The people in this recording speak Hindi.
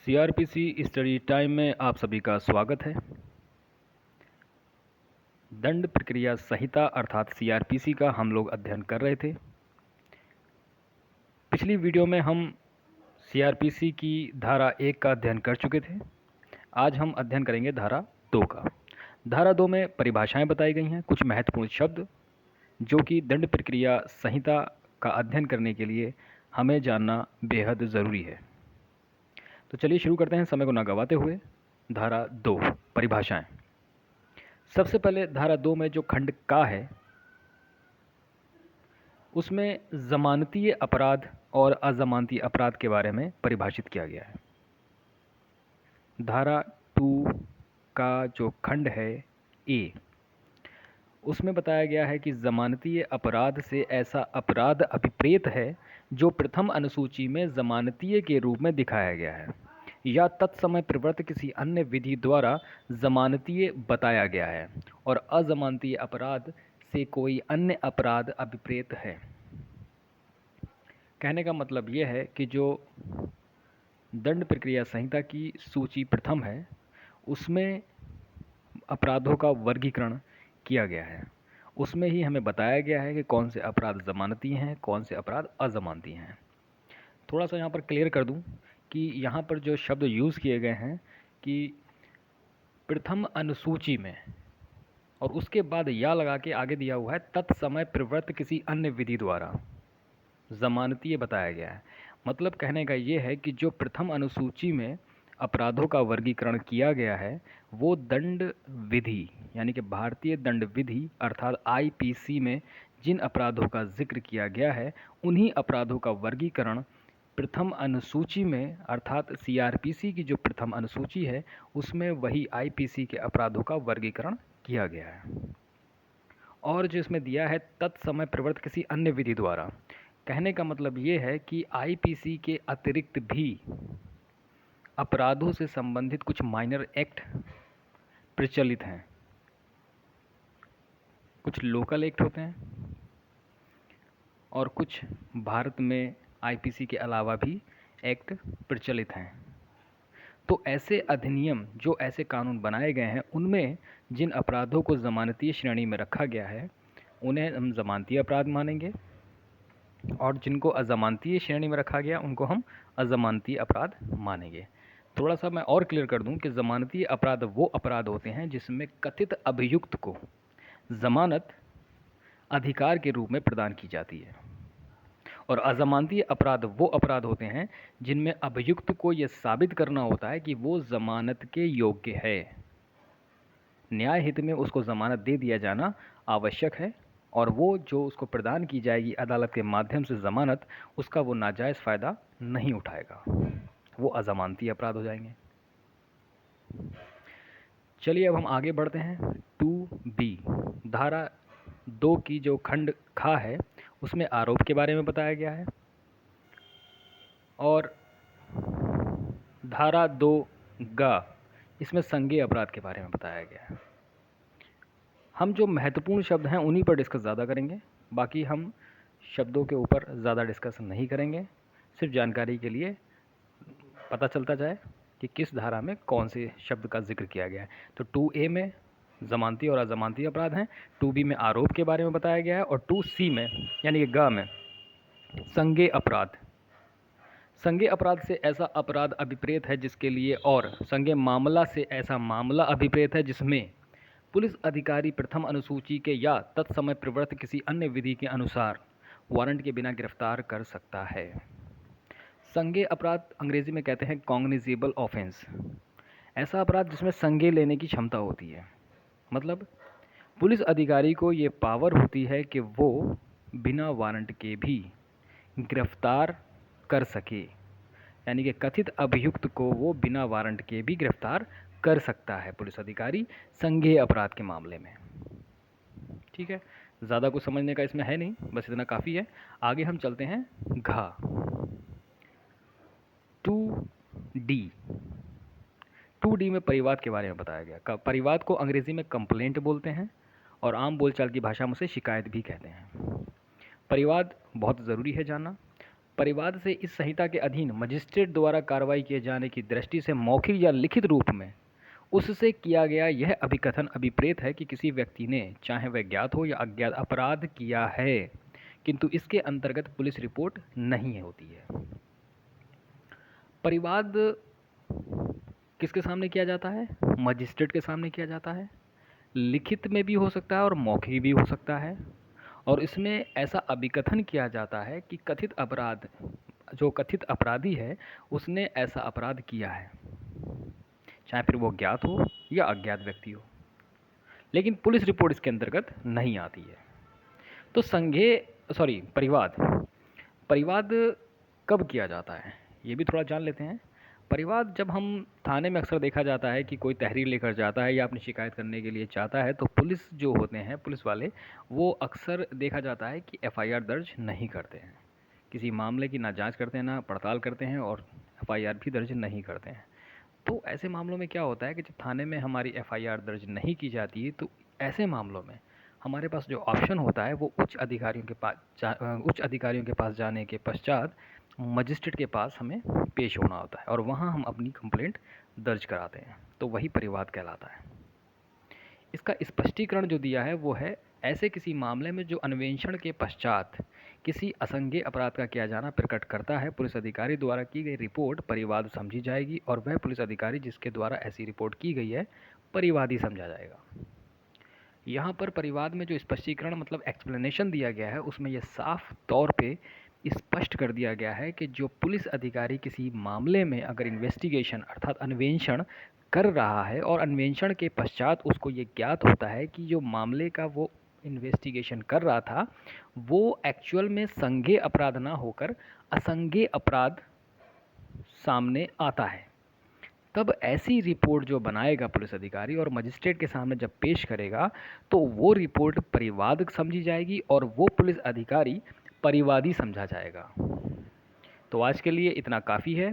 सीआरपीसी स्टडी टाइम में आप सभी का स्वागत है। दंड प्रक्रिया संहिता अर्थात सीआरपीसी का हम लोग अध्ययन कर रहे थे। पिछली वीडियो में हम सीआरपीसी की धारा 1 का अध्ययन कर चुके थे। आज हम अध्ययन करेंगे धारा 2 का। धारा 2 में परिभाषाएं बताई गई हैं, कुछ महत्वपूर्ण शब्द जो कि दंड प्रक्रिया संहिता का अध्ययन करने के लिए हमें जानना बेहद ज़रूरी है। तो चलिए शुरू करते हैं समय को ना गवाते हुए। धारा 2 परिभाषाएं। सबसे पहले धारा 2 में जो खंड का है उसमें जमानतीय अपराध और अजमानती अपराध के बारे में परिभाषित किया गया है। धारा 2 का जो खंड है ए, उसमें बताया गया है कि जमानतीय अपराध से ऐसा अपराध अभिप्रेत है जो प्रथम अनुसूची में जमानतीय के रूप में दिखाया गया है या तत्समय प्रवृत्त किसी अन्य विधि द्वारा जमानतीय बताया गया है, और अजमानतीय अपराध से कोई अन्य अपराध अभिप्रेत है। कहने का मतलब ये है कि जो दंड प्रक्रिया संहिता की सूची प्रथम है उसमें अपराधों का वर्गीकरण किया गया है। उसमें ही हमें बताया गया है कि कौन से अपराध जमानती हैं, कौन से अपराध अजमानती हैं। थोड़ा सा यहाँ पर क्लियर कर दूँ कि यहाँ पर जो शब्द यूज़ किए गए हैं कि प्रथम अनुसूची में, और उसके बाद या लगा के आगे दिया हुआ है तत्समय प्रवृत्त किसी अन्य विधि द्वारा जमानतीय बताया गया है। मतलब कहने का ये है कि जो प्रथम अनुसूची में अपराधों का वर्गीकरण किया गया है वो दंड विधि यानी कि भारतीय दंड विधि अर्थात आईपीसी में जिन अपराधों का जिक्र किया गया है उन्हीं अपराधों का वर्गीकरण प्रथम अनुसूची में अर्थात सीआरपीसी की जो प्रथम अनुसूची है उसमें वही आईपीसी के अपराधों का वर्गीकरण किया गया है। और जो इसमें दिया है तत्समय प्रवृत्त किसी अन्य विधि द्वारा, कहने का मतलब ये है कि आईपीसी के अतिरिक्त भी अपराधों से संबंधित कुछ माइनर एक्ट प्रचलित हैं। कुछ लोकल एक्ट होते हैं और कुछ भारत में आईपीसी के अलावा भी एक्ट प्रचलित हैं। तो ऐसे अधिनियम जो ऐसे कानून बनाए गए हैं उनमें जिन अपराधों को जमानतीय श्रेणी में रखा गया है उन्हें हम जमानतीय अपराध मानेंगे, और जिनको अजमानतीय श्रेणी में रखा गया उनको हम अजमानतीय अपराध मानेंगे। थोड़ा सा मैं और क्लियर कर दूं कि जमानतीय अपराध वो अपराध होते हैं जिसमें कथित अभियुक्त को जमानत अधिकार के रूप में प्रदान की जाती है, और अजमानतीय अपराध वो अपराध होते हैं जिनमें अभियुक्त को यह साबित करना होता है कि वो जमानत के योग्य है। न्याय हित में उसको जमानत दे दिया जाना आवश्यक है, और वो जो उसको प्रदान की जाएगी अदालत के माध्यम से ज़मानत, उसका वो नाजायज़ फ़ायदा नहीं उठाएगा, वो अजमानती अपराध हो जाएंगे। चलिए अब हम आगे बढ़ते हैं। 2B धारा 2 की जो खंड खा है उसमें आरोप के बारे में बताया गया है, और धारा 2G इसमें संज्ञेय अपराध के बारे में बताया गया है। हम जो महत्वपूर्ण शब्द हैं उन्हीं पर डिस्कस ज़्यादा करेंगे, बाकी हम शब्दों के ऊपर ज़्यादा डिस्कस नहीं करेंगे। सिर्फ जानकारी के लिए पता चलता जाए कि किस धारा में कौन से शब्द का जिक्र किया गया है। तो 2A में जमानती और अजमानती अपराध हैं, 2B में आरोप के बारे में बताया गया है, और 2C में यानी कि ग में संज्ञेय अपराध। संज्ञेय अपराध से ऐसा अपराध अभिप्रेत है जिसके लिए, और संज्ञेय मामला से ऐसा मामला अभिप्रेत है जिसमें पुलिस अधिकारी प्रथम अनुसूची के या तत्समय प्रवृत्त किसी अन्य विधि के अनुसार वारंट के बिना गिरफ्तार कर सकता है। संज्ञेय अपराध अंग्रेजी में कहते हैं कॉग्निजेबल ऑफेंस। ऐसा अपराध जिसमें संज्ञेय लेने की क्षमता होती है, मतलब पुलिस अधिकारी को ये पावर होती है कि वो बिना वारंट के भी गिरफ्तार कर सके, यानी कि कथित अभियुक्त को वो बिना वारंट के भी गिरफ्तार कर सकता है पुलिस अधिकारी संज्ञेय अपराध के मामले में। ठीक है, ज़्यादा कुछ समझने का इसमें है नहीं, बस इतना काफ़ी है। आगे हम चलते हैं घा 2D। 2D में परिवाद के बारे में बताया गया। परिवाद को अंग्रेज़ी में कंप्लेंट बोलते हैं और आम बोलचाल की भाषा में उसे शिकायत भी कहते हैं। परिवाद बहुत ज़रूरी है जानना। परिवाद से इस संहिता के अधीन मजिस्ट्रेट द्वारा कार्रवाई किए जाने की दृष्टि से मौखिक या लिखित रूप में उससे किया गया यह अभिकथन अभिप्रेत है कि किसी व्यक्ति ने, चाहे वह ज्ञात हो या अज्ञात, अपराध किया है, किंतु इसके अंतर्गत पुलिस रिपोर्ट नहीं होती है। परिवाद किसके सामने किया जाता है? मजिस्ट्रेट के सामने किया जाता है। लिखित में भी हो सकता है और मौखिक भी हो सकता है। और इसमें ऐसा अभिकथन किया जाता है कि जो कथित अपराधी है उसने ऐसा अपराध किया है, चाहे फिर वो ज्ञात हो या अज्ञात व्यक्ति हो, लेकिन पुलिस रिपोर्ट इसके अंतर्गत नहीं आती है। तो परिवाद कब किया जाता है ये भी थोड़ा जान लेते हैं। परिवाद जब हम थाने में अक्सर देखा जाता है कि कोई तहरीर लेकर जाता है या अपनी शिकायत करने के लिए चाहता है, तो पुलिस जो होते हैं, पुलिस वाले, वो अक्सर देखा जाता है कि एफआईआर दर्ज नहीं करते हैं। किसी मामले की ना जांच करते हैं, ना पड़ताल करते हैं, और एफआईआर भी दर्ज नहीं करते हैं। तो ऐसे मामलों में क्या होता है कि जब थाने में हमारी एफआईआर दर्ज नहीं की जाती है, तो ऐसे मामलों में हमारे पास जो ऑप्शन होता है वो उच्च अधिकारियों के पास जाने के पश्चात मजिस्ट्रेट के पास हमें पेश होना होता है और वहाँ हम अपनी कंप्लेंट दर्ज कराते हैं। तो वही परिवाद कहलाता है। इसका स्पष्टीकरण जो दिया है वो है, ऐसे किसी मामले में जो अन्वेषण के पश्चात किसी असंज्ञेय अपराध का किया जाना प्रकट करता है, पुलिस अधिकारी द्वारा की गई रिपोर्ट परिवाद समझी जाएगी और वह पुलिस अधिकारी जिसके द्वारा ऐसी रिपोर्ट की गई है परिवादी समझा जाएगा। यहाँ पर परिवाद में जो स्पष्टीकरण मतलब एक्सप्लेनेशन दिया गया है उसमें यह साफ तौर पे स्पष्ट कर दिया गया है कि जो पुलिस अधिकारी किसी मामले में अगर इन्वेस्टिगेशन अर्थात अन्वेषण कर रहा है और अन्वेषण के पश्चात उसको ये ज्ञात होता है कि जो मामले का वो इन्वेस्टिगेशन कर रहा था वो एक्चुअल में संज्ञेय अपराध ना होकर असंज्ञेय अपराध सामने आता है, तब ऐसी रिपोर्ट जो बनाएगा पुलिस अधिकारी और मजिस्ट्रेट के सामने जब पेश करेगा तो वो रिपोर्ट परिवाद समझी जाएगी और वो पुलिस अधिकारी परिवादी समझा जाएगा। तो आज के लिए इतना काफ़ी है।